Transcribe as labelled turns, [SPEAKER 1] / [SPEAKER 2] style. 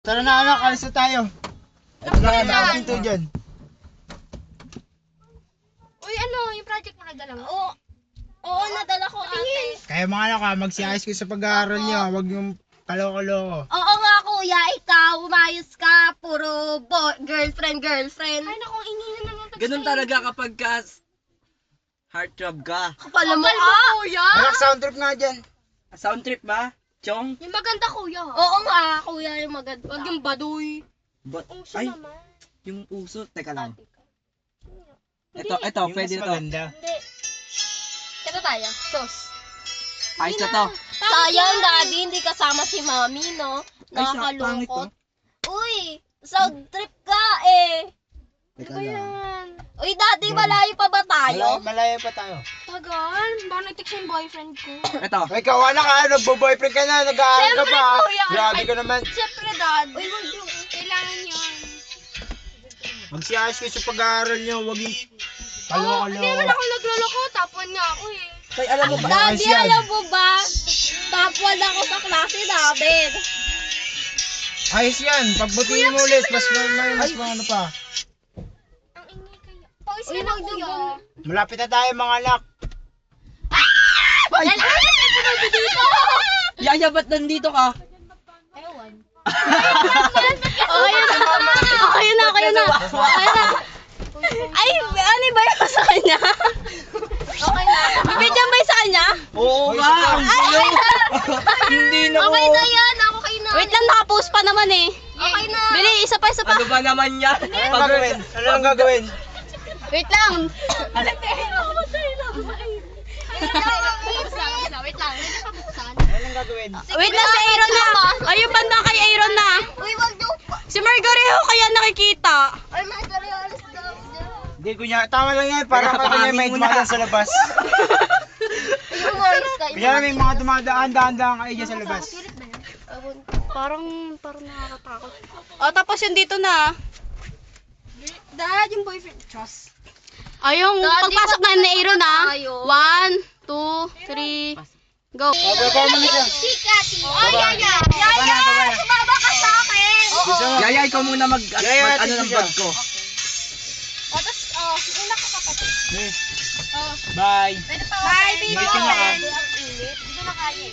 [SPEAKER 1] Tara na anak, alis na tayo. Wala na pinto dyan.
[SPEAKER 2] Uy, ano, yung project mo nadala mo?
[SPEAKER 3] Oo, nadala ko ate.
[SPEAKER 1] Kaya mga anak ha, magsiyayos kayo sa pag-aaral niyo. Huwag yung kaloko-loko.
[SPEAKER 3] Oo nga kuya, ikaw, umayos ka. Puro girlfriend.
[SPEAKER 2] Ay, naku, ingay na naman.
[SPEAKER 4] Ganun talaga kapag heartthrob ka.
[SPEAKER 3] Kapal mo
[SPEAKER 2] kuya.
[SPEAKER 1] Anak, sound trip nga dyan.
[SPEAKER 4] Sound trip ba? Chong?
[SPEAKER 2] Yung maganda, kuya.
[SPEAKER 3] Oo nga, kuya, yung maganda.
[SPEAKER 2] Wag yung baduy.
[SPEAKER 3] Uso
[SPEAKER 4] Ay,
[SPEAKER 3] naman.
[SPEAKER 4] yung puso. Teka lang.
[SPEAKER 3] Hindi.
[SPEAKER 4] Ito,
[SPEAKER 1] Yung
[SPEAKER 4] pwede
[SPEAKER 1] mas
[SPEAKER 4] to.
[SPEAKER 1] maganda.
[SPEAKER 3] Hindi. Ito tayo. Sos.
[SPEAKER 4] Ayos na to.
[SPEAKER 3] Sayang, daddy, hindi kasama si mami, no?
[SPEAKER 4] Ay, pangit to.
[SPEAKER 3] Nakakalungkot. Uy, sound trip ka eh.
[SPEAKER 4] Teka lang.
[SPEAKER 3] Uy, daddy, malayo pa ba tayo?
[SPEAKER 1] Malayo pa tayo.
[SPEAKER 2] Tagal. Baka nag-text yung boyfriend ko.
[SPEAKER 4] Ito.
[SPEAKER 1] Ikaw anak ha, nagbo-boyfriend ka na, nag-aaral ka
[SPEAKER 2] Siyempre,
[SPEAKER 1] pa.
[SPEAKER 2] kuya.
[SPEAKER 1] Grabe ka naman.
[SPEAKER 2] Siyempre, dad. Uy, wag yung kailangan yun.
[SPEAKER 1] Magsiyayos kayo sa pag-aaral niyo. Huwag yung
[SPEAKER 2] Oo, hindi naman
[SPEAKER 1] kaloko-loko.
[SPEAKER 2] ako nagloloko. Tapon nga ako eh.
[SPEAKER 4] Tay, alam mo ba?
[SPEAKER 3] Daddy,
[SPEAKER 1] Ayos yan.
[SPEAKER 3] alam mo ba? Top 1 ako sa klase namin.
[SPEAKER 1] Ayos yan. Pagbutihin mo ulit. Mas ano pa.
[SPEAKER 2] Ang ingay kaya. Pawis
[SPEAKER 3] Uy,
[SPEAKER 2] ka na,
[SPEAKER 3] wag
[SPEAKER 2] kuya.
[SPEAKER 3] yung
[SPEAKER 1] Malapit na tayo mga anak.
[SPEAKER 4] Yaya, ba't nandito ka?
[SPEAKER 2] Ewan.
[SPEAKER 3] Okay na. Okay na. Ay, ano ba yun sa kanya? Okay na. Bibigyan ba yun sa kanya?
[SPEAKER 4] Oo
[SPEAKER 1] Hoy,
[SPEAKER 4] ba?
[SPEAKER 1] isa pa.
[SPEAKER 4] Ang gulo. Hindi na ko.
[SPEAKER 3] Okay na yan. Okay na. Wait lang, nakapost pa naman eh.
[SPEAKER 2] Okay na.
[SPEAKER 3] Bili, isa pa.
[SPEAKER 4] Ano ba naman yan?
[SPEAKER 1] Ano ang gagawin? Ano ang gagawin?
[SPEAKER 3] Wait lang.
[SPEAKER 2] Wait lang.
[SPEAKER 1] Ano ang gagawin?
[SPEAKER 3] Wait lang, si Aaron na. Ayun, banda kay Aaron na.
[SPEAKER 2] Uy, wag daw pa.
[SPEAKER 3] Si Margarejo kaya nakikita.
[SPEAKER 2] Ay, Margarejo, daw.
[SPEAKER 1] Hindi kunya, tama lang yan. Para kanya may dumadaan sa labas.
[SPEAKER 2] Yung umalis kayo.
[SPEAKER 1] Kaya may mga dumadaan kayo dyan sa labas.
[SPEAKER 3] Parang nakakatakot. O, tapos yun dito na.
[SPEAKER 2] Dad, yung boyfriend. Trust.
[SPEAKER 3] Ay, yung
[SPEAKER 2] Daddy,
[SPEAKER 3] pagpasok na ni Aaron na.
[SPEAKER 2] tayo.
[SPEAKER 3] 1, 2, 3, go.
[SPEAKER 1] Baba mo na siya.
[SPEAKER 2] Si Kati. Oh,
[SPEAKER 1] Baba.
[SPEAKER 2] Yaya.
[SPEAKER 1] Baba na, baba na.
[SPEAKER 2] Sumama ka sa akin.
[SPEAKER 1] Gusto mo?
[SPEAKER 4] Yaya, ikaw muna
[SPEAKER 1] Yaya,
[SPEAKER 4] ano ng
[SPEAKER 1] siya.
[SPEAKER 4] bag ko.
[SPEAKER 2] Tapos, una ka kapatid.
[SPEAKER 1] Yes. Bye.
[SPEAKER 2] Pwede pa.
[SPEAKER 3] Bye,
[SPEAKER 1] baby.
[SPEAKER 2] Ang init. Hindi na kaya.